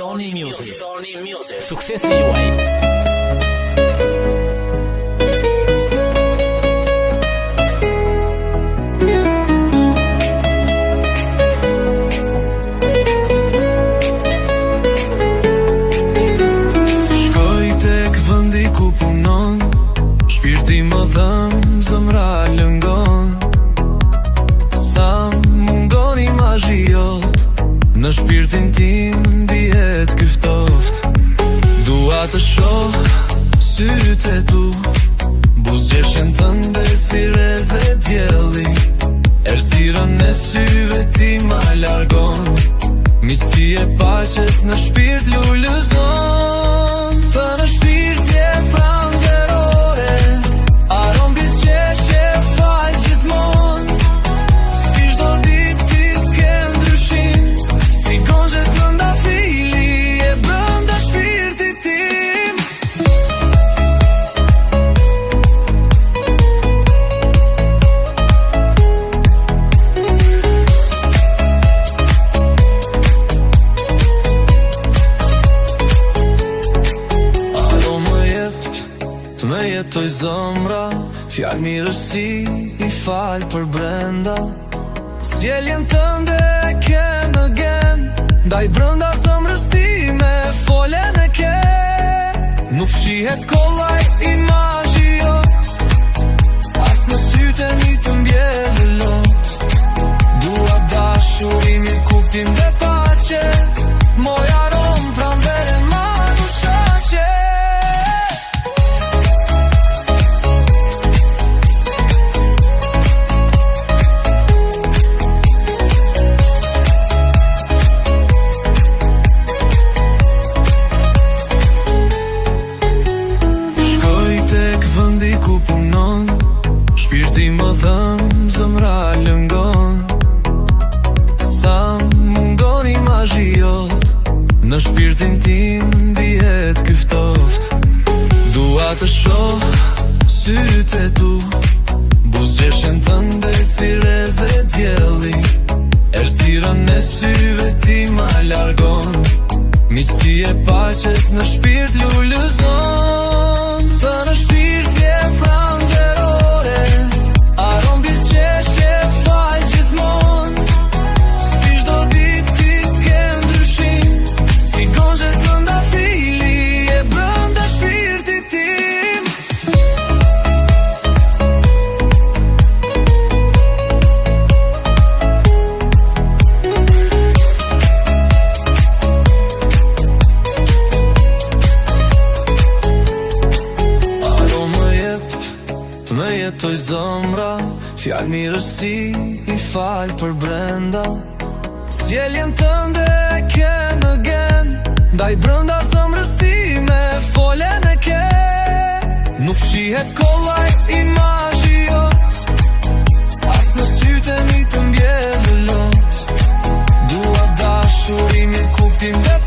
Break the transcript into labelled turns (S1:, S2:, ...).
S1: Thoni Music. Suksesi juaj.
S2: Shpirti më dhëm, zemra lëngon. Sa mungon imazhi jot, në shpirtin tim ndihet ky ftoft. Dua të shoh sytë e tu, buzëqeshjen tënde si reze dielli. Errësirën e syve ti ma largon, miqësi e paqes në shpirt lulëzon. Të në shpirt je pranverore, aron bizqeshje fal gjithmon. Si çdo ditë ti s'ke ndryshim, si gozhe tënda fili e brënda shpirtit tim. Të me jetoj zëmra, fjalë mirësi i fal për brenda. Sjelljen tënde e ke në gen, ndaj brënda zëmrës time folen e ke. Nuk fshihet kollaj imazhi jot, as në sytë e mi të mbjellë lot. Dua dashurimin, kuptim dhe paqe, moj arom pranvere ma nu shaqe. Shpirti më dhëm, zemra lëngon. Sa mungon imazhi jot, në shpirtin tim ndihet ky ftoft. Dua të shoh sytë e tu, buzëqeshjen tënde si reze dielli. Errësirën e syve ti ma largon, miqësi e paqes në shpirt lulëzon. Të në shpirt je pranverore, aron bizqeshje fal gjithmon. Si çdo ditë ti s'ke ndryshim, si gozhe tënda fili e brënda shpirtit tim. Të me jetoj zëmra, fjalë mirësi i fal për brenda. Sjelljen tënde e ke në gen, ndaj brënda zëmrës time folen e ke. Nuk fshihet kollaj imazhi jot, as në sytë e mi të mbjellë lot. Dua dashurimin, kuptim dhe